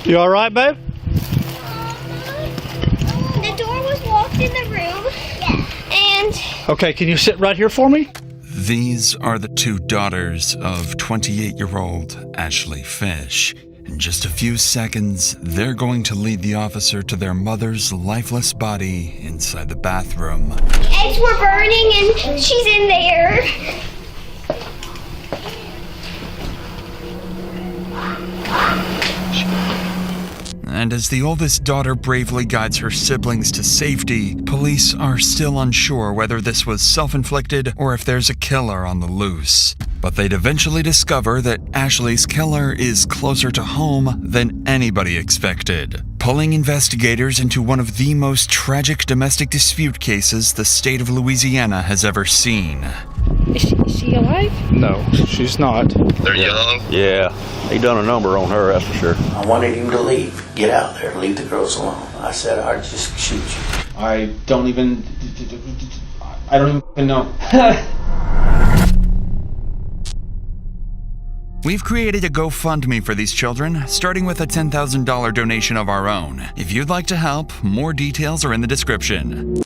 You all right, babe? The door was locked in the room. Yeah. And... Okay, can you sit right here for me? These are the two daughters of 28-year-old Ashley Fish. In just a few seconds, they're going to lead the officer to their mother's lifeless body inside the bathroom. Eggs were burning and she's in there. And as the oldest daughter bravely guides her siblings to safety, police are still unsure whether this was self-inflicted or if there's a killer on the loose. But they'd eventually discover that Ashley's killer is closer to home than anybody expected, pulling investigators into one of the most tragic domestic dispute cases the state of Louisiana has ever seen. Is she alive? No, she's not. They're young? Yeah, he done a number on her, that's for sure. I wanted him to leave. Get out there. Leave the girls alone. I said I'd just shoot you. I don't even know. We've created a GoFundMe for these children, starting with a $10,000 donation of our own. If you'd like to help, more details are in the description.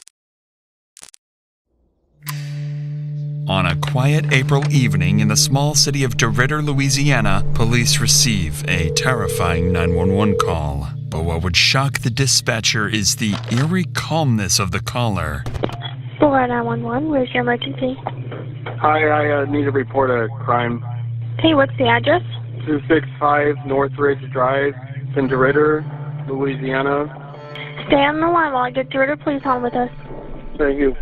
On a quiet April evening in the small city of DeRidder, Louisiana, police receive a terrifying 911 call. But what would shock the dispatcher is the eerie calmness of the caller. 911, where's your emergency? Hi, I need to report a crime. Okay, what's the address? 265 Northridge Drive, in DeRidder, Louisiana. Stay on the line while I get through to please hold with us. Thank you.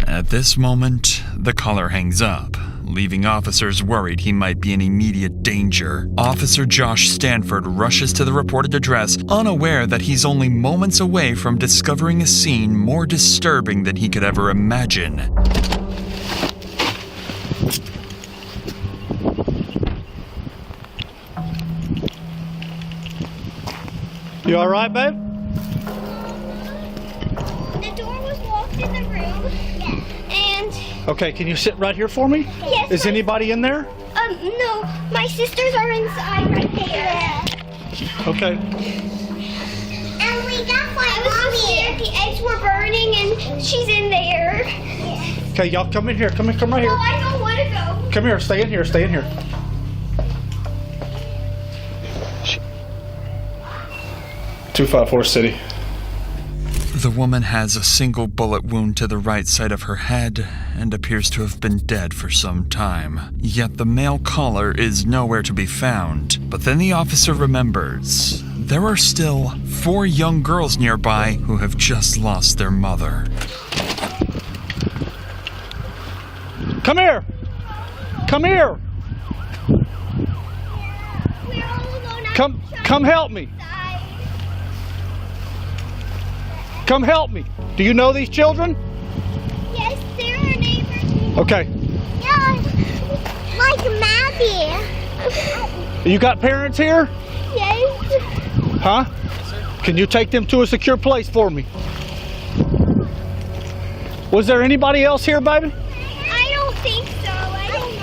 At this moment, the caller hangs up, leaving officers worried he might be in immediate danger. Officer Josh Stanford rushes to the reported address, unaware that he's only moments away from discovering a scene more disturbing than he could ever imagine. You all right, babe? The door was locked in the room. Yeah. And... Okay, can you sit right here for me? Yes. Is anybody in there? No. My sisters are inside right there. Okay. And we got my mommy. The eggs were burning and she's in there. Okay, y'all come in here. Come right here. No, I don't want to go. Come here. Stay in here. Stay in here. 254 City. The woman has a single bullet wound to the right side of her head and appears to have been dead for some time. Yet the male caller is nowhere to be found. But then the officer remembers there are still 4 young girls nearby who have just lost their mother. Come here. Come here. We're all alone. Come help me. Come help me. Do you know these children? Yes, they're our neighbors. Okay. Yeah, like Maddie. You got parents here? Yes. Huh? Can you take them to a secure place for me? Was there anybody else here, baby? I don't think so. I don't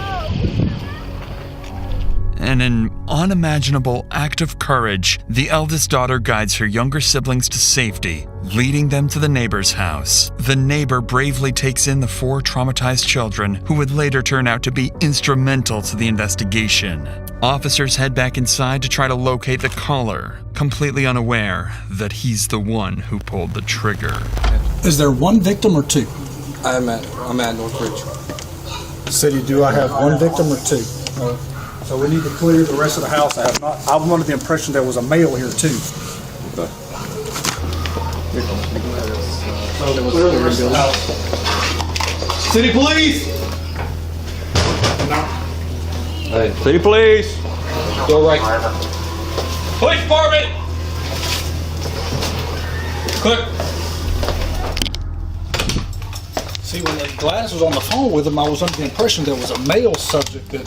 know. In an unimaginable act of courage, the eldest daughter guides her younger siblings to safety, leading them to the neighbor's house. The neighbor bravely takes in the 4 traumatized children, who would later turn out to be instrumental to the investigation. Officers head back inside to try to locate the caller, completely unaware that he's the one who pulled the trigger. Is there one victim or 2? I'm at Northridge. City, do I have one victim or 2? So we need to clear the rest of the house. I'm under the impression there was a male here too. Okay. So there was clear the rest of the house. City police! Hey, city police! Go right. Police department! Quick! See, when Gladys was on the phone with him, I was under the impression there was a male subject that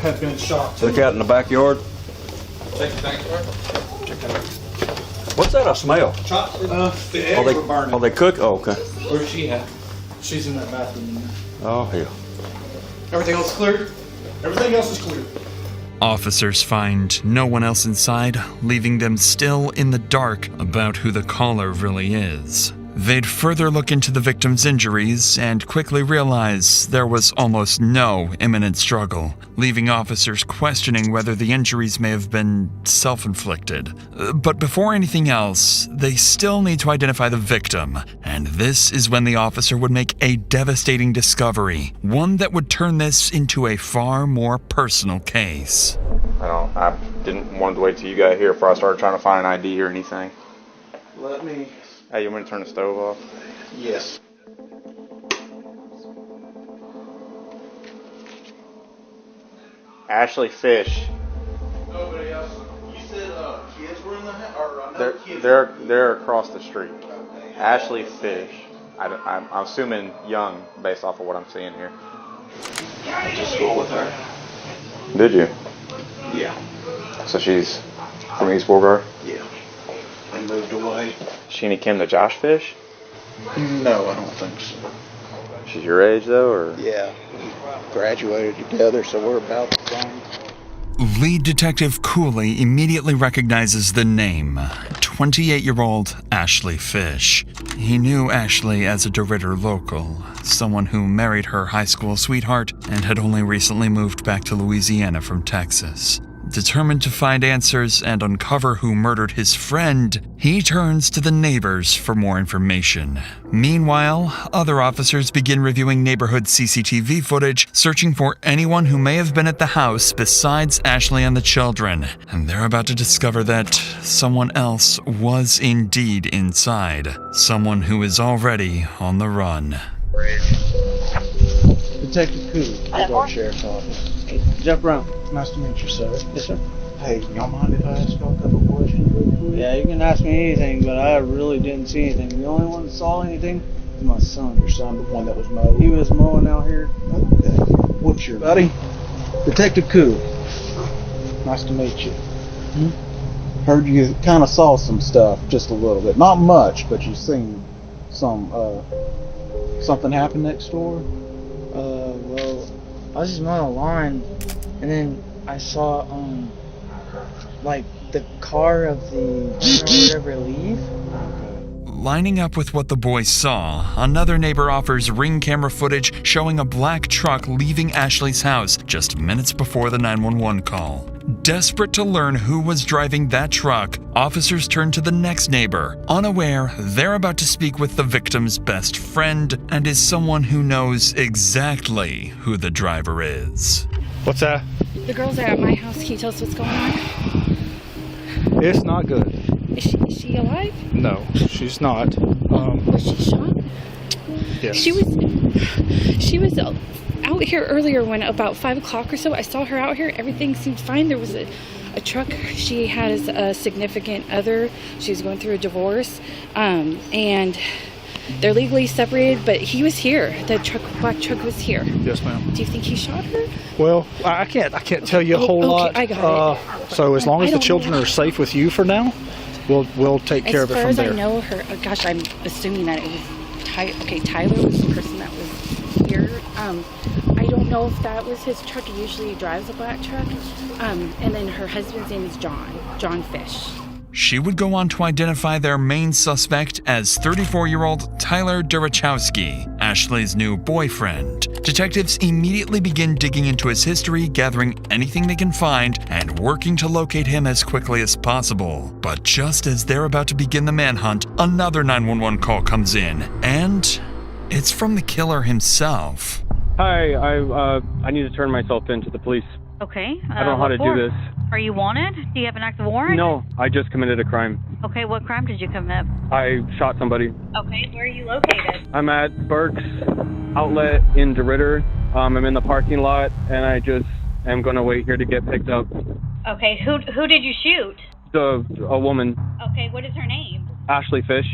had been shot. Look out in the backyard. Check the backyard. What's that, a smell? The eggs were burning. Oh, they cook? Oh, okay. Where's she at? She's in that bathroom in there. Oh, hell. Everything else clear? Everything else is clear. Officers find no one else inside, leaving them still in the dark about who the caller really is. They'd further look into the victim's injuries and quickly realize there was almost no imminent struggle, leaving officers questioning whether the injuries may have been self-inflicted. But before anything else, they still need to identify the victim, and this is when the officer would make a devastating discovery, one that would turn this into a far more personal case. I didn't want to wait till you got here before I started trying to find an ID or anything. Let me... Hey, you want me to turn the stove off? Yes. Ashley Fish. Nobody else. You said kids were in the house, or another kid? They're across the street. Okay. Ashley Fish. I'm assuming young based off of what I'm seeing here. I went to school with her. Did you? Yeah. So she's from East Beauregard? Yeah. And moved away. She any kin to Josh Fish? No, I don't think so. She's your age though, or? Yeah. We graduated together, so we're about the same. Lead Detective Cooley immediately recognizes the name, 28-year-old Ashley Fish. He knew Ashley as a DeRitter local, someone who married her high school sweetheart and had only recently moved back to Louisiana from Texas. Determined to find answers and uncover who murdered his friend, he turns to the neighbors for more information. Meanwhile, other officers begin reviewing neighborhood CCTV footage, searching for anyone who may have been at the house besides Ashley and the children. And they're about to discover that someone else was indeed inside. Someone who is already on the run. Detective Cooley, Clark Sheriff's Office. Hey, Jeff Brown. Nice to meet you, sir. Yes, sir. Hey, y'all mind if I ask y'all a couple questions real quick? Yeah, you can ask me anything, but I really didn't see anything. The only one that saw anything was my son. Your son, the one that was mowing? He was mowing out here. Okay. What's your buddy? Detective Cooley. Nice to meet you. Heard you kind of saw some stuff, just a little bit. Not much, but you seen some, something happen next door? Well, I was just mowing a lawn, and then I saw, like, the car of the owner or whatever leave. Lining up with what the boys saw, another neighbor offers ring camera footage showing a black truck leaving Ashley's house just minutes before the 911 call. Desperate to learn who was driving that truck, officers turn to the next neighbor, unaware they're about to speak with the victim's best friend and is someone who knows exactly who the driver is. What's that? The girls are at my house. Can you tell us what's going on? It's not good. Is she alive? No, she's not. Was she shot? Yes. She was out here earlier when about 5 o'clock or so. I saw her out here. Everything seemed fine. There was a truck. She had a significant other. She was going through a divorce, and they're legally separated. But he was here. The black truck was here. Yes, ma'am. Do you think he shot her? Well, I can't tell you a whole lot. I got it. So as long as the children are safe with you for now, we'll take care of it from there. As far as I know, her. Oh gosh, I'm assuming that it was Tyler was the person that was here. I don't know if that was his truck. He usually drives a black truck. And then her husband's name is John Fish. She would go on to identify their main suspect as 34-year-old Tyler Durachowski, Ashley's new boyfriend. Detectives immediately begin digging into his history, gathering anything they can find, and working to locate him as quickly as possible. But just as they're about to begin the manhunt, another 911 call comes in, and it's from the killer himself. Hi, I need to turn myself in to the police. Okay. I don't know how to do this. Are you wanted? Do you have an active warrant? No, I just committed a crime. Okay, what crime did you commit? I shot somebody. Okay, where are you located? I'm at Burke's Outlet in DeRitter. I'm in the parking lot, and I just am going to wait here to get picked up. Okay, who did you shoot? A woman. Okay, what is her name? Ashley Fish.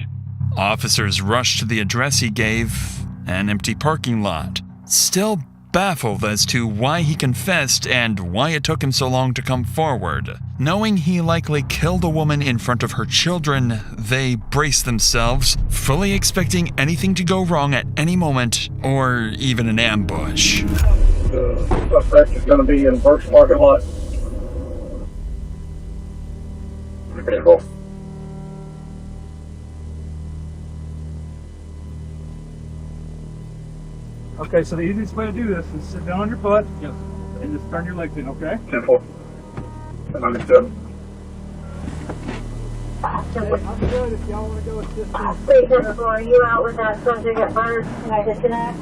Officers rush to the address he gave, an empty parking lot. Still baffled as to why he confessed and why it took him so long to come forward. Knowing he likely killed a woman in front of her children, they brace themselves, fully expecting anything to go wrong at any moment, or even an ambush. The suspect is going to be in Burke's parking lot. Okay, so the easiest way to do this is sit down on your butt and just turn your legs in, okay? Understood. I'm good if y'all want to go assist. Are you out with that subject at first? Can I disconnect?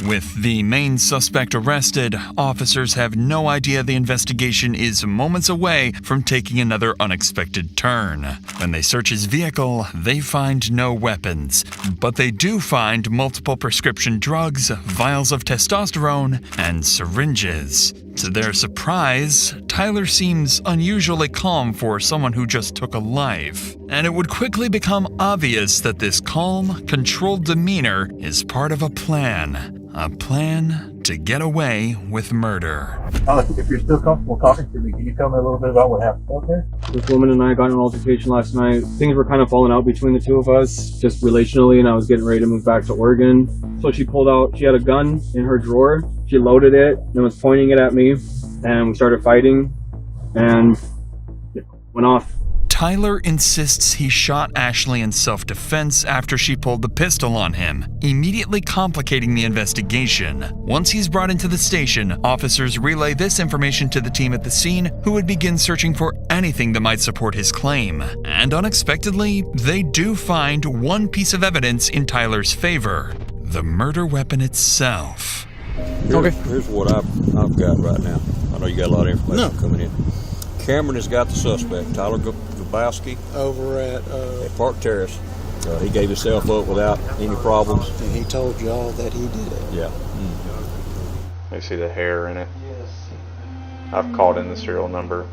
With the main suspect arrested, officers have no idea the investigation is moments away from taking another unexpected turn. When they search his vehicle, they find no weapons, but they do find multiple prescription drugs, vials of testosterone, and syringes. To their surprise, Tyler seems unusually calm for someone who just took a life, and it would quickly become obvious that this calm, controlled demeanor is part of a plan to get away with murder. If you're still comfortable talking to me, can you tell me a little bit about what happened out there? This woman and I got in an altercation last night. Things were kind of falling out between the two of us, just relationally, and I was getting ready to move back to Oregon. So she pulled out, she had a gun in her drawer. She loaded it and was pointing it at me, and we started fighting, and it went off. Tyler insists he shot Ashley in self-defense after she pulled the pistol on him, immediately complicating the investigation. Once he's brought into the station, officers relay this information to the team at the scene, who would begin searching for anything that might support his claim. And unexpectedly, they do find one piece of evidence in Tyler's favor: the murder weapon itself. Here's what I've got right now. I know you got a lot of information coming in. Cameron has got the suspect, Tyler Grabowski, over at Park Terrace. He gave himself up without any problems. And he told y'all that he did it. Yeah. You see the hair in it. I've called in the serial number.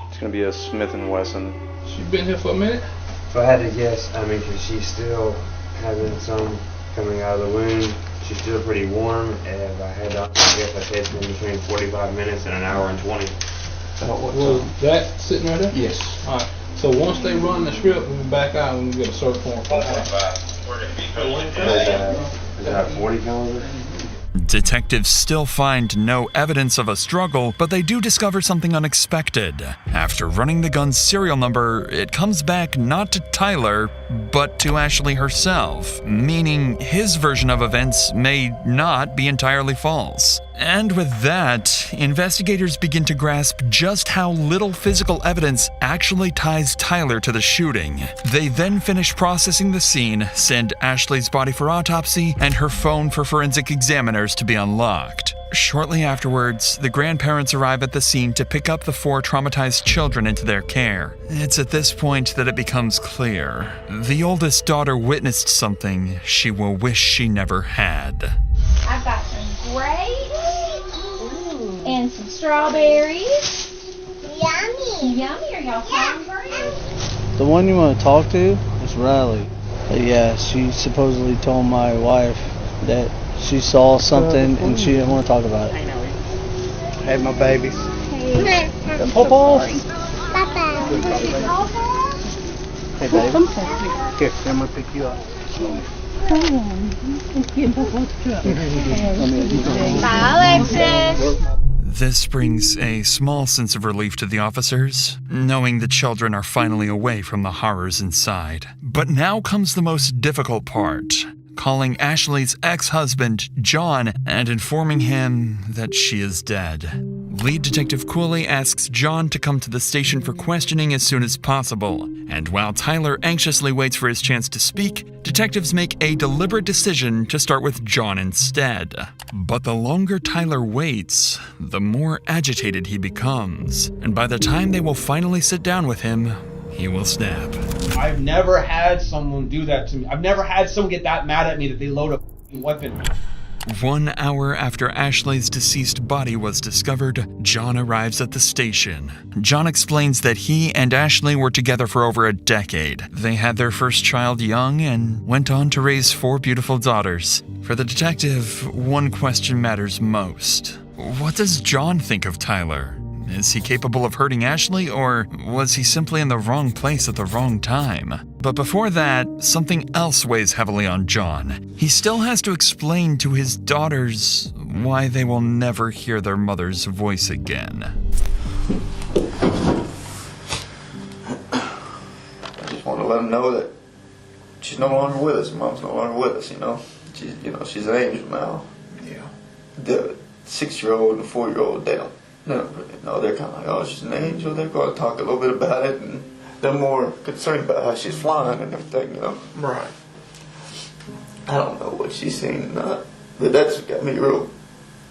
It's going to be a Smith & Wesson. She's been here for a minute? If I had to guess, I mean, 'cause she's still having some coming out of the wound. She's still pretty warm. And if I had to guess, I'd say it's been between 45 minutes and an hour and 20. Well, that sitting right there? Yes. Alright, so once they run the script, we'll be back out and we'll get a search warrant. Is that 40 caliber? Detectives still find no evidence of a struggle, but they do discover something unexpected. After running the gun's serial number, it comes back not to Tyler, but to Ashley herself, meaning his version of events may not be entirely false. And with that, investigators begin to grasp just how little physical evidence actually ties Tyler to the shooting. They then finish processing the scene, send Ashley's body for autopsy, and her phone for forensic examiners to be unlocked. Shortly afterwards, the grandparents arrive at the scene to pick up the 4 traumatized children into their care. It's at this point that it becomes clear. The oldest daughter witnessed something she will wish she never had. I've got some grapes and some strawberries. Yummy. Yummy. Are y'all hungry? The one you want to talk to is Riley. Yeah, she supposedly told my wife that she saw something and she didn't want to talk about it. I know. Hey, my babies. Hey. Pop off. Papa. Hey, baby. Here, I'm going to pick you up. Bye, Alexis. This brings a small sense of relief to the officers, knowing the children are finally away from the horrors inside. But now comes the most difficult part: calling Ashley's ex-husband, John, and informing him that she is dead. Lead Detective Cooley asks John to come to the station for questioning as soon as possible, and while Tyler anxiously waits for his chance to speak, detectives make a deliberate decision to start with John instead. But the longer Tyler waits, the more agitated he becomes, and by the time they will finally sit down with him, he will snap. I've never had someone do that to me. I've never had someone get that mad at me that they load a f***ing weapon. 1 hour after Ashley's deceased body was discovered, John arrives at the station. John explains that he and Ashley were together for over a decade. They had their first child young and went on to raise 4 beautiful daughters. For the detective, one question matters most. What does John think of Tyler? Is he capable of hurting Ashley, or was he simply in the wrong place at the wrong time? But before that, something else weighs heavily on John. He still has to explain to his daughters why they will never hear their mother's voice again. just want to let them know that she's no longer with us. Mom's no longer with us, you know. She's an angel now. Yeah. The 6-year-old and the 4-year-old, they don't really know. They're kind of like, oh, she's an angel. They're going to talk a little bit about it, and they're more concerned about how she's flying and everything, you know. Right. I don't know what she's seen or not, but that's got me real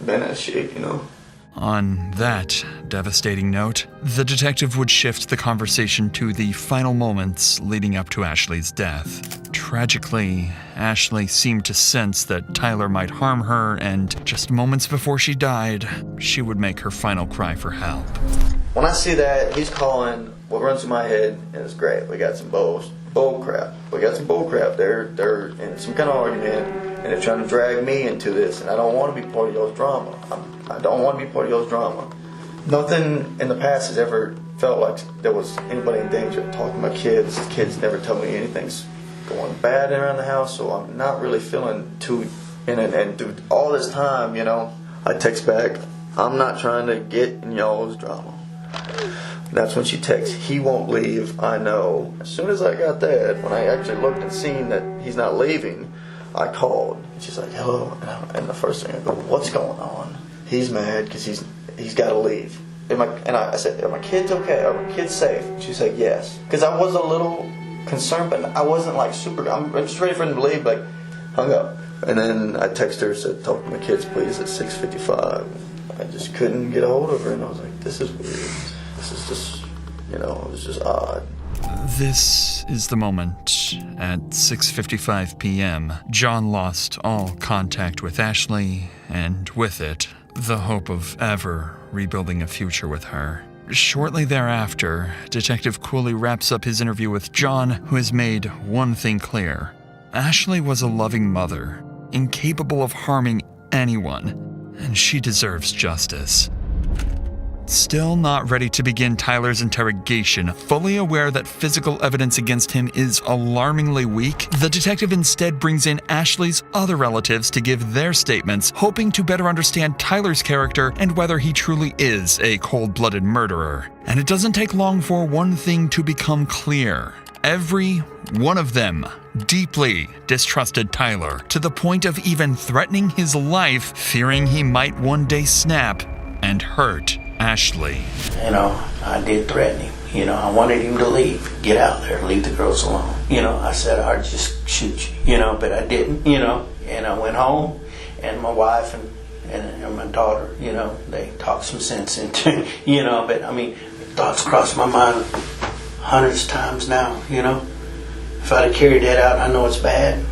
bent out of shape, you know. On that devastating note, the detective would shift the conversation to the final moments leading up to Ashley's death. Tragically, Ashley seemed to sense that Tyler might harm her, and just moments before she died, she would make her final cry for help. When I see that, he's calling, what runs through my head, and it's great. We got some bull crap. We got some bull crap. They're in some kind of argument, and they're trying to drag me into this, and I don't want to be part of y'all's drama. I don't want to be part of y'all's drama. Nothing in the past has ever felt like there was anybody in danger. Talking to my kids, kids never tell me anything's going bad around the house, so I'm not really feeling too in it. And through all this time, you know, I text back, I'm not trying to get in y'all's drama. That's when she texts, he won't leave, I know. As soon as I got that, when I actually looked and seen that he's not leaving, I called. And she's like, hello. And the first thing I go, what's going on? He's mad because he's got to leave. I said, are my kids okay? Are my kids safe? She said, yes. Because I was a little concerned, but I wasn't like super. I'm just ready for him to leave, like, hung up. And then I texted her, said, talk to my kids, please, at 6:55. I just couldn't get a hold of her, and I was like, this is weird. This is just, you know, it was just odd. This is the moment. At 6:55 p.m., John lost all contact with Ashley, and with it, the hope of ever rebuilding a future with her. Shortly thereafter, Detective Cooley wraps up his interview with John, who has made one thing clear. Ashley was a loving mother, incapable of harming anyone, and she deserves justice. Still not ready to begin Tyler's interrogation, fully aware that physical evidence against him is alarmingly weak, the detective instead brings in Ashley's other relatives to give their statements, hoping to better understand Tyler's character and whether he truly is a cold-blooded murderer. And it doesn't take long for one thing to become clear. Every one of them deeply distrusted Tyler, to the point of even threatening his life, fearing he might one day snap and hurt Ashley. You know, I did threaten him. You know, I wanted him to leave. Get out there. Leave the girls alone. You know, I said I'd just shoot you. You know, but I didn't, you know. And I went home, and my wife and my daughter, you know, they talked some sense into, you know. But, I mean, thoughts crossed my mind hundreds of times now, you know. If I'd have carried that out, I know it's bad,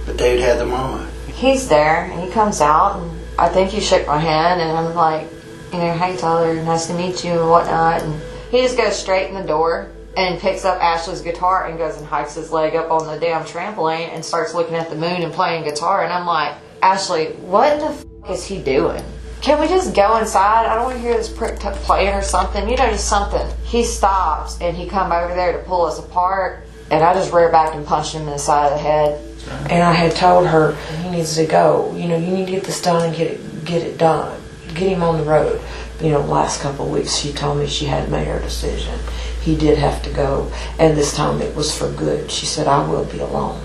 but they'd had the mama. He's there, and he comes out, and I think he shook my hand, and I'm like, you know, hey Tyler, nice to meet you and whatnot. And he just goes straight in the door and picks up Ashley's guitar and goes and hikes his leg up on the damn trampoline and starts looking at the moon and playing guitar. And I'm like, Ashley, what the f*** is he doing? Can we just go inside? I don't want to hear this prick playing or something. You know, just something. He stops and he come over there to pull us apart. And I just rear back and punched him in the side of the head. And I had told her, he needs to go. You know, you need to get this done and get it done. Get him on the road. You know, last couple of weeks she told me she hadn't made her decision. He did have to go, and this time it was for good. She said, I will be alone.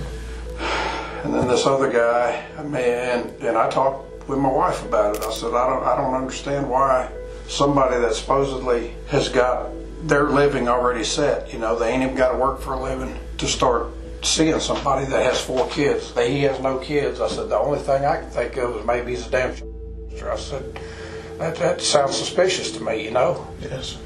And then this other guy, and I talked with my wife about it. I said, I don't understand why somebody that supposedly has got their living already set, you know, they ain't even got to work for a living, to start seeing somebody that has 4 kids. He has no kids. I said, the only thing I can think of is maybe he's a damn I said, that sounds suspicious to me, you know? Yes.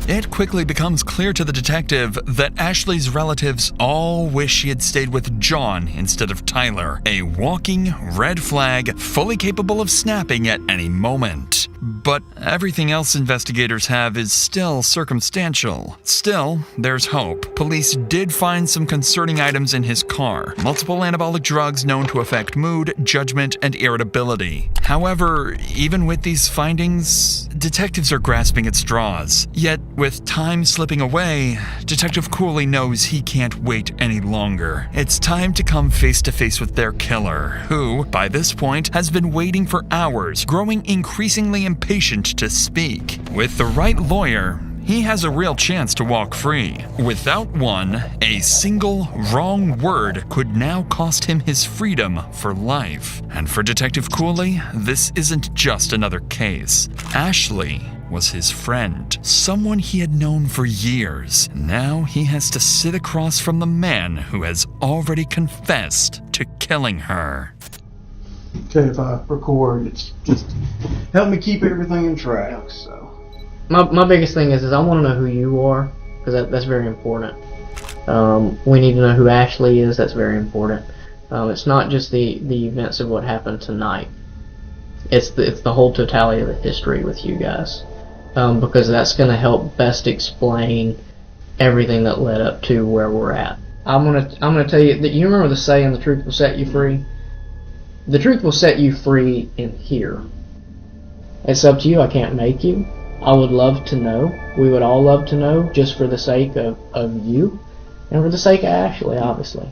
It quickly becomes clear to the detective that Ashley's relatives all wish she had stayed with John instead of Tyler, a walking red flag fully capable of snapping at any moment. But everything else investigators have is still circumstantial. Still, there's hope. Police did find some concerning items in his car. Multiple anabolic drugs known to affect mood, judgment, and irritability. However, even with these findings, detectives are grasping at straws. Yet, with time slipping away, Detective Cooley knows he can't wait any longer. It's time to come face to face with their killer, who, by this point, has been waiting for hours, growing increasingly impatient to speak. With the right lawyer, he has a real chance to walk free. Without one, a single wrong word could now cost him his freedom for life. And for Detective Cooley, this isn't just another case. Ashley was his friend, someone he had known for years. Now he has to sit across from the man who has already confessed to killing her. Okay, if I record, it's just help me keep everything in track. So my biggest thing is I want to know who you are, because that's very important. We need to know who Ashley is. That's very important. It's not just the events of what happened tonight. It's the whole totality of the history with you guys, because that's going to help best explain everything that led up to where we're at. I'm gonna tell you that you remember the saying, "The truth will set you free." The truth will set you free in here. It's up to you. I can't make you. I would love to know. We would all love to know, just for the sake of you, and for the sake of Ashley, obviously.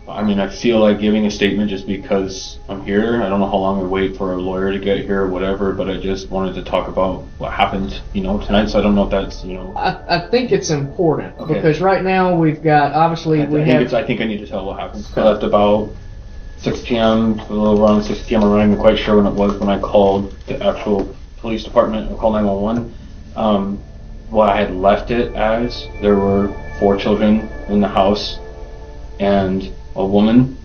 I mean, I feel like giving a statement just because I'm here. I don't know how long I wait for a lawyer to get here or whatever, but I just wanted to talk about what happened, tonight. So I don't know if that's, I think it's important, Okay. because right now we've got, obviously, I think I need to tell what happened. I left about 6 p.m., a little around 6 p.m. I'm not even quite sure when it was when I called the actual police department, or called 911. What I had left it as, there were 4 children in the house and a woman.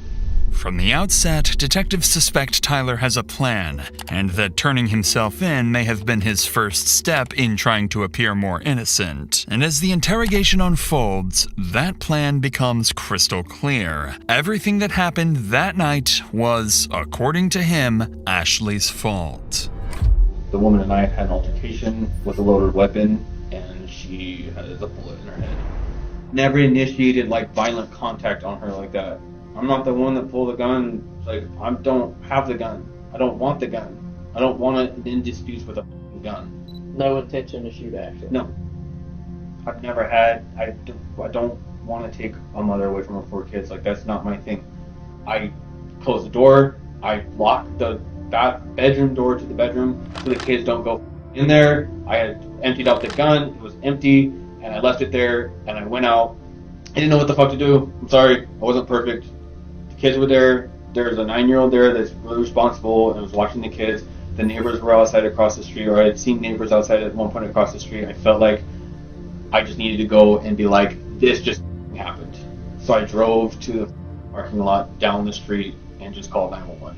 From the outset, detectives suspect Tyler has a plan, and that turning himself in may have been his first step in trying to appear more innocent. And as the interrogation unfolds, that plan becomes crystal clear. Everything that happened that night was, according to him, Ashley's fault. The woman and I had an altercation with a loaded weapon, and she had a bullet in her head. Never initiated violent contact on her like that. I'm not the one that pulled the gun. I don't have the gun. I don't want the gun. I don't want to in disputes with a gun. No intention to shoot Ashley. No. I've never had. I don't want to take a mother away from her 4 kids. That's not my thing. I close the door. I lock that bedroom door to the bedroom so the kids don't go in there. I had emptied out the gun. It was empty, and I left it there, and I went out. I didn't know what the fuck to do. I'm sorry. I wasn't perfect. The kids were there. There's a 9-year-old there that's really responsible and was watching the kids. The neighbors were outside across the street, or I had seen neighbors outside at one point across the street. I felt like I just needed to go and be like, this just happened. So I drove to the parking lot down the street and just called 911.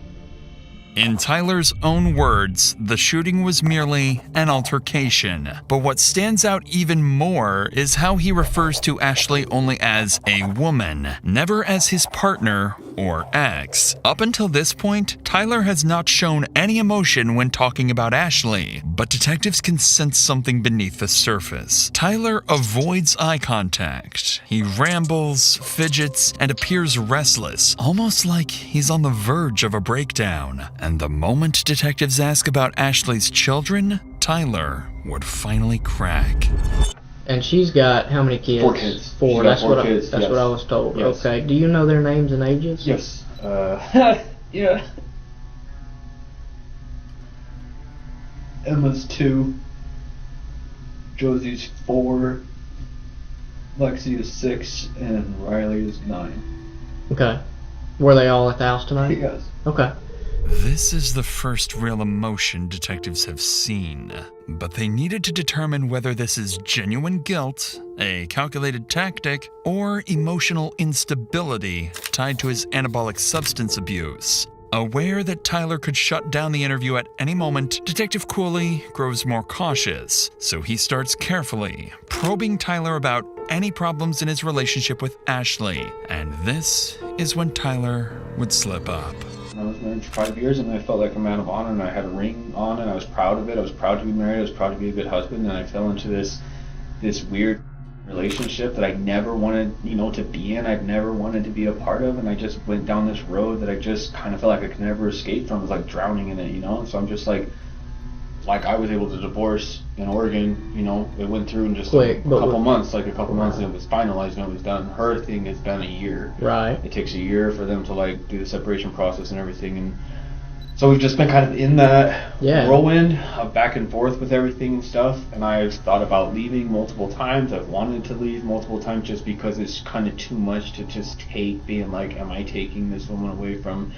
In Tyler's own words, the shooting was merely an altercation. But what stands out even more is how he refers to Ashley only as a woman, never as his partner or ex. Up until this point, Tyler has not shown any emotion when talking about Ashley, but detectives can sense something beneath the surface. Tyler avoids eye contact. He rambles, fidgets, and appears restless, almost like he's on the verge of a breakdown. And the moment detectives ask about Ashley's children, Tyler would finally crack. And she's got how many kids? 4 kids. 4. That's what yes. I was told. Yes. Okay. Do you know their names and ages? Yes. Yeah. Emma's 2. Josie's 4. Lexi is 6, and Riley is 9. Okay. Were they all at the house tonight? Yes. Okay. This is the first real emotion detectives have seen, but they needed to determine whether this is genuine guilt, a calculated tactic, or emotional instability tied to his anabolic substance abuse. Aware that Tyler could shut down the interview at any moment, Detective Cooley grows more cautious, so he starts carefully probing Tyler about any problems in his relationship with Ashley, and this is when Tyler would slip up. I was married for 5 years, and I felt like a man of honor, and I had a ring on, and I was proud of it. I was proud to be married. I was proud to be a good husband, and I fell into this weird relationship that I never wanted, to be in. I've never wanted to be a part of, and I just went down this road that I just kind of felt like I could never escape from. It was like drowning in it, So I'm just like I was able to divorce in Oregon, it went through in just a couple months, and it was finalized and it was done. Her thing has been a year. Right. It takes a year for them to do the separation process and everything, and So we've just been kind of in that Yeah. whirlwind of back and forth with everything and stuff. And I've thought about leaving multiple times. I've wanted to leave multiple times just because it's kind of too much to just take, being like, am I taking this woman away from,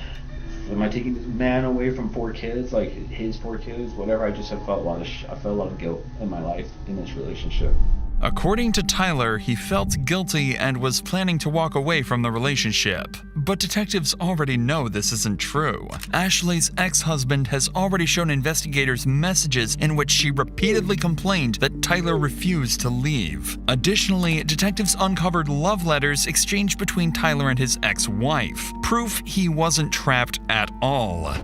am I taking this man away from 4 kids, like his 4 kids, whatever. I just have felt I felt a lot of guilt in my life in this relationship. According to Tyler, he felt guilty and was planning to walk away from the relationship. But detectives already know this isn't true. Ashley's ex-husband has already shown investigators messages in which she repeatedly complained that Tyler refused to leave. Additionally, detectives uncovered love letters exchanged between Tyler and his ex-wife, proof he wasn't trapped at all.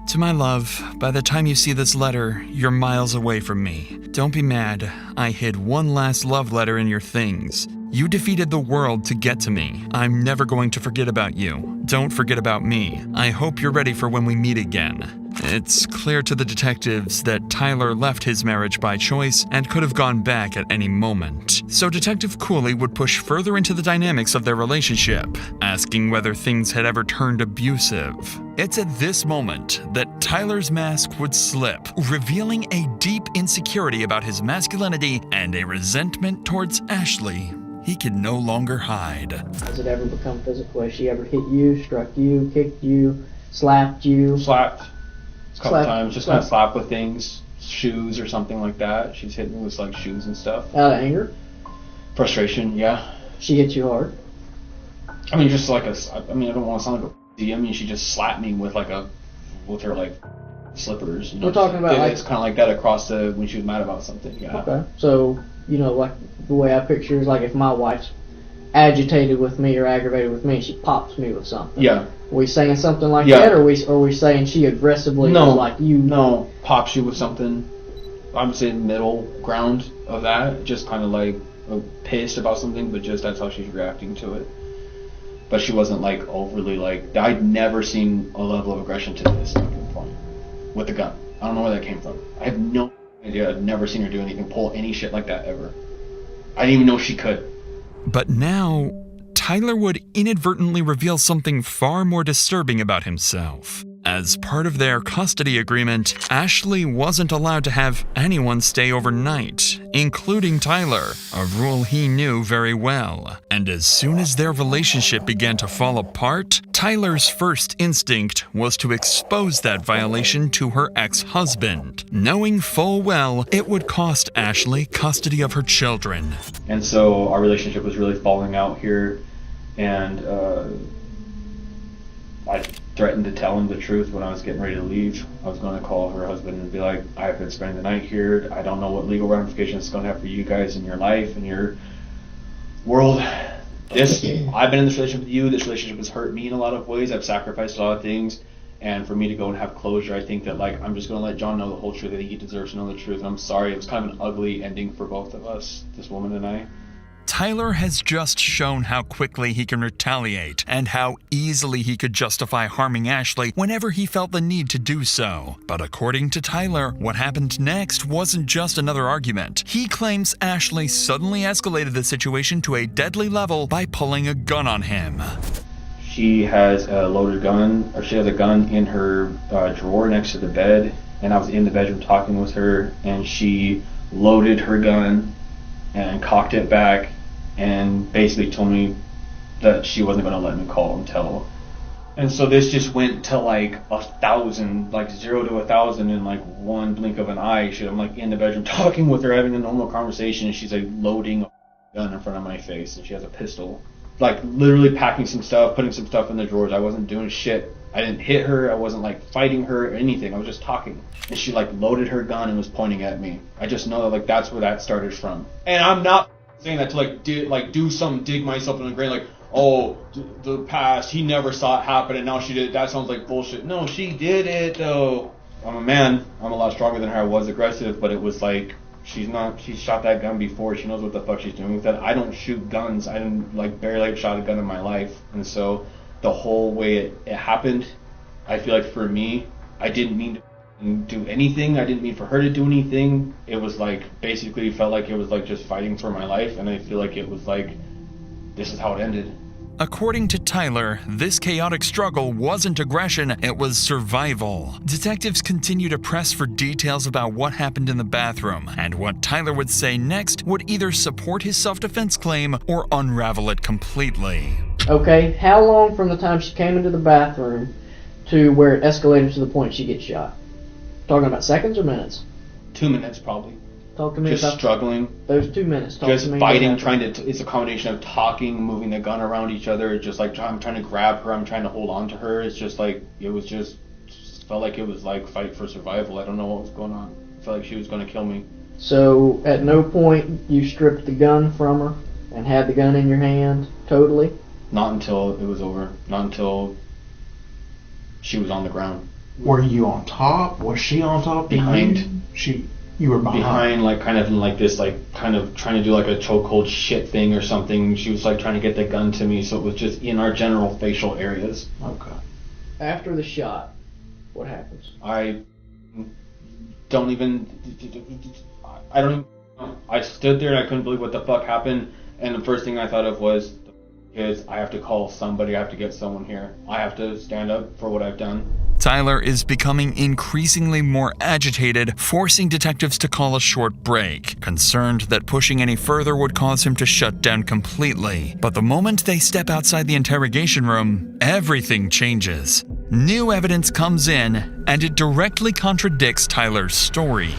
To my love, by the time you see this letter, you're miles away from me. Don't be mad. I hid one last love letter in your things. You defeated the world to get to me. I'm never going to forget about you. Don't forget about me. I hope you're ready for when we meet again. It's clear to the detectives that Tyler left his marriage by choice and could have gone back at any moment. So Detective Cooley would push further into the dynamics of their relationship, asking whether things had ever turned abusive. It's at this moment that Tyler's mask would slip, revealing a deep insecurity about his masculinity and a resentment towards Ashley he could no longer hide. Has it ever become physical? Has she ever hit you, struck you, kicked you, slapped you? Slapped. A couple times, just kind of slap with things, shoes or something like that. She's hit me with like shoes and stuff. Out of anger? Frustration, yeah. She hit you hard? I mean, just like I don't want to sound like a, I mean, she just slapped me with her like slippers. You know? We're talking about it's kind of like that across when she was mad about something, yeah. Okay. So, like the way I picture is like if my wife's agitated with me or aggravated with me, she pops me with something. Yeah. Are we saying something like that, or are we saying she aggressively like you? No, pops you with something. I'm saying middle ground of that, just kind of like pissed about something, but just that's how she's reacting to it. But she wasn't like overly like. I'd never seen a level of aggression to this point with the gun. I don't know where that came from. I have no idea. I've never seen her do anything, pull any shit like that ever. I didn't even know she could. But now, Tyler would inadvertently reveal something far more disturbing about himself. As part of their custody agreement, Ashley wasn't allowed to have anyone stay overnight, including Tyler, a rule he knew very well. And as soon as their relationship began to fall apart, Tyler's first instinct was to expose that violation to her ex-husband, knowing full well it would cost Ashley custody of her children. And so our relationship was really falling out here, and I threatened to tell him the truth when I was getting ready to leave. I was going to call her husband and be like, I've been spending the night here. I don't know what legal ramifications it's going to have for you guys in your life and your world. I've been in this relationship with you. This relationship has hurt me in a lot of ways. I've sacrificed a lot of things. And for me to go and have closure, I think that like I'm just going to let John know the whole truth, that he deserves to know the truth. And I'm sorry. It was kind of an ugly ending for both of us, this woman and I. Tyler has just shown how quickly he can retaliate and how easily he could justify harming Ashley whenever he felt the need to do so. But according to Tyler, what happened next wasn't just another argument. He claims Ashley suddenly escalated the situation to a deadly level by pulling a gun on him. She has a loaded gun, or she has a gun in her drawer next to the bed, and I was in the bedroom talking with her, and she loaded her gun and cocked it back and basically told me that she wasn't going to let me call and tell. And so this just went to like 1,000, like 0 to 1,000 in like one blink of an eye. I'm like in the bedroom talking with her, having a normal conversation, and she's like loading a gun in front of my face, and she has a pistol. Like literally packing some stuff, putting some stuff in the drawers. I wasn't doing shit. I didn't hit her. I wasn't like fighting her or anything. I was just talking. And she like loaded her gun and was pointing at me. I just know that like that's where that started from. And I'm not saying that to do something, dig myself in the grave, like, oh, the past, he never saw it happen and now she did it. That sounds like bullshit. No, she did it though. I'm a man. I'm a lot stronger than her. I was aggressive, but it was like, she's shot that gun before. She knows what the fuck she's doing with that. I don't shoot guns. I didn't barely shot a gun in my life. And so the whole way it happened, I feel like for me, I didn't mean to do anything. I didn't mean for her to do anything. It was like basically felt like it was like just fighting for my life, and I feel like it was like this is how it ended. According to Tyler, this chaotic struggle wasn't aggression, it was survival. Detectives continue to press for details about what happened in the bathroom, and what Tyler would say next would either support his self-defense claim or unravel it completely. Okay, how long from the time she came into the bathroom to where it escalated to the point she gets shot? Talking about seconds or minutes? 2 minutes probably. Talk to me Just about struggling. those 2 minutes. Talk Just to me fighting, about trying to. It's a combination of talking, moving the gun around each other. It's just like I'm trying to grab her. I'm trying to hold on to her. It's just like it was just felt like it was like fight for survival. I don't know what was going on. I felt like she was going to kill me. So at no point you stripped the gun from her and had the gun in your hand totally? Not until it was over. Not until she was on the ground. Were you on top? Was she on top? Behind. You were behind. Behind, like kind of like this, like kind of trying to do like a chokehold shit thing or something. She was like trying to get the gun to me, so it was just in our general facial areas. Okay. After the shot, what happens? I don't even. I stood there and I couldn't believe what the fuck happened. And the first thing I thought of was, I have to call somebody. I have to get someone here. I have to stand up for what I've done. Tyler is becoming increasingly more agitated, forcing detectives to call a short break, concerned that pushing any further would cause him to shut down completely. But the moment they step outside the interrogation room, everything changes. New evidence comes in, and it directly contradicts Tyler's story.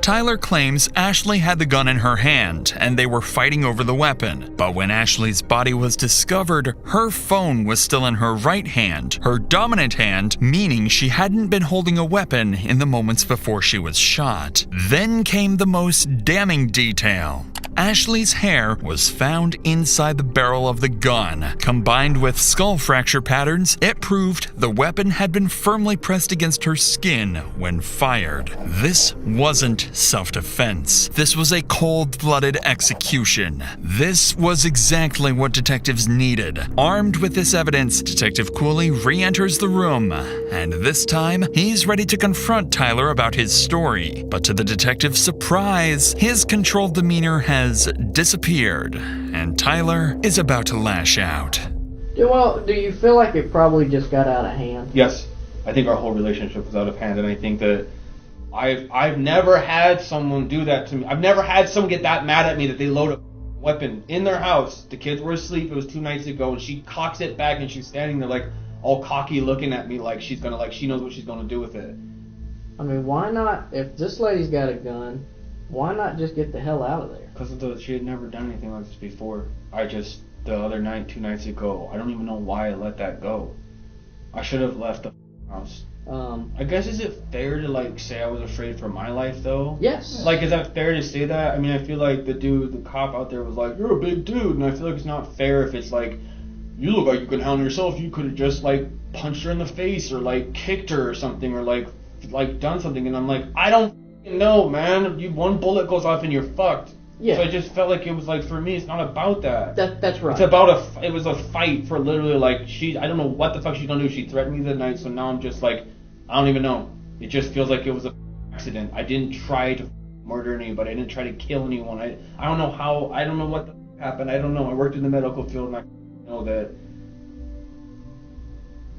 Tyler claims Ashley had the gun in her hand and they were fighting over the weapon. But when Ashley's body was discovered, her phone was still in her right hand, her dominant hand, meaning she hadn't been holding a weapon in the moments before she was shot. Then came the most damning detail. Ashley's hair was found inside the barrel of the gun. Combined with skull fracture patterns, it proved the weapon had been firmly pressed against her skin when fired. This wasn't self-defense. This was a cold-blooded execution. This was exactly what detectives needed. Armed with this evidence, Detective Cooley re-enters the room, and this time, he's ready to confront Tyler about his story. But to the detective's surprise, his controlled demeanor has disappeared, and Tyler is about to lash out. Well, do you feel like it probably just got out of hand? Yes, I think our whole relationship was out of hand, and I think that I've never had someone do that to me. I've never had someone get that mad at me that they load a weapon in their house. The kids were asleep. It was 2 nights ago, and she cocks it back, and she's standing there like all cocky, looking at me like she's gonna she knows what she's gonna do with it. I mean, why not? If this lady's got a gun, why not just get the hell out of there? Because she had never done anything like this before. The other night, 2 nights ago, I don't even know why I let that go. I should have left the house. I guess, is it fair to like say I was afraid for my life though? Yes. Like, is that fair to say that? I mean, I feel like the cop out there was like, you're a big dude, and I feel like it's not fair if it's like, you look like you can handle yourself, you could have just like punched her in the face or like kicked her or something or like done something, and I'm like, I don't know, man. One bullet goes off and you're fucked. Yeah. So I just felt like it was like, for me, it's not about that. That's right. It's about it was a fight for literally like, I don't know what the fuck she's gonna do. She threatened me the night, so now I'm just like, I don't even know. It just feels like it was an accident. I didn't try to murder anybody. I didn't try to kill anyone. I don't know how, I don't know what the happened. I don't know. I worked in the medical field and I know that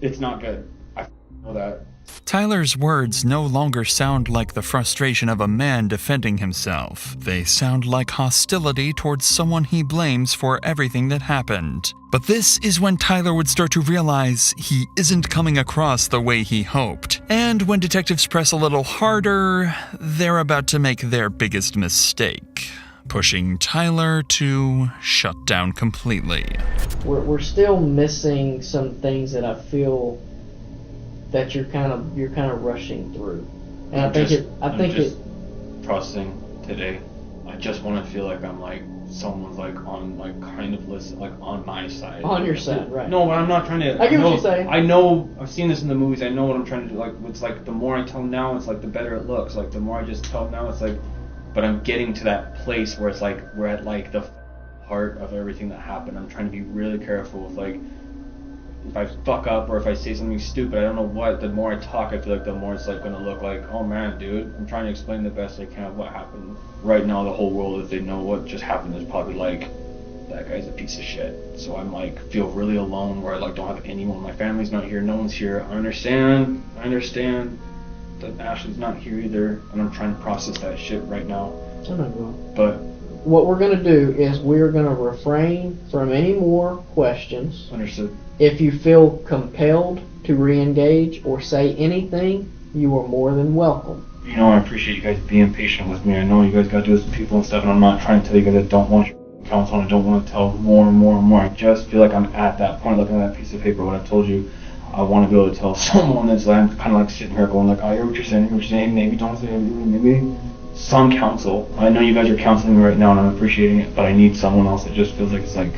it's not good. I know that. Tyler's words no longer sound like the frustration of a man defending himself. They sound like hostility towards someone he blames for everything that happened. But this is when Tyler would start to realize he isn't coming across the way he hoped. And when detectives press a little harder, they're about to make their biggest mistake, pushing Tyler to shut down completely. We're still missing some things that I feel that you're kind of rushing through, and I think it processing today. I just want to feel like I'm like someone's like on like kind of listen like on my side. On your side, right? No, but I'm not trying to. I get what you're saying. I know. I've seen this in the movies. I know what I'm trying to do. Like it's like the more I tell them now, it's like the better it looks. Like the more I just tell them now, it's like. But I'm getting to that place where it's like we're at like the heart of everything that happened. I'm trying to be really careful with like. If I fuck up or if I say something stupid, I don't know what, the more I talk, I feel like the more it's like going to look like, oh man, dude, I'm trying to explain the best I can what happened. Right now, the whole world, if they know what just happened, is probably like that guy's a piece of shit. So I'm like, feel really alone where I like don't have anyone. My family's not here, no one's here. I understand that Ashley's not here either, and I'm trying to process that shit right now. But what we're going to do is we're going to refrain from any more questions. Understood. If you feel compelled to re-engage or say anything, you are more than welcome. You know, I appreciate you guys being patient with me. I know you guys got to do this with people and stuff, and I'm not trying to tell you guys I don't want your counsel and I don't want to tell more and more and more. I just feel like I'm at that point looking at that piece of paper, what I've told you. I want to be able to tell someone that's like, I'm kind of like sitting here going like, I hear what you're saying, maybe don't say anything, maybe some counsel. I know you guys are counseling me right now and I'm appreciating it, but I need someone else that just feels like it's like,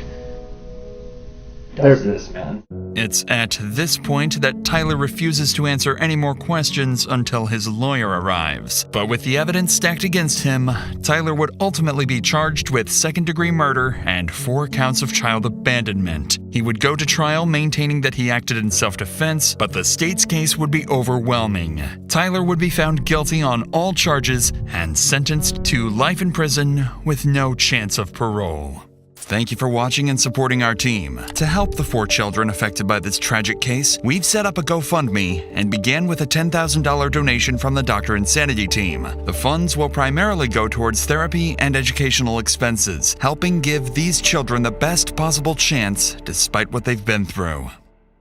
does this, man. It's at this point that Tyler refuses to answer any more questions until his lawyer arrives. But with the evidence stacked against him, Tyler would ultimately be charged with second-degree murder and 4 counts of child abandonment. He would go to trial maintaining that he acted in self-defense, but the state's case would be overwhelming. Tyler would be found guilty on all charges and sentenced to life in prison with no chance of parole. Thank you for watching and supporting our team. To help the 4 children affected by this tragic case, we've set up a GoFundMe and began with a $10,000 donation from the Dr. Insanity team. The funds will primarily go towards therapy and educational expenses, helping give these children the best possible chance despite what they've been through.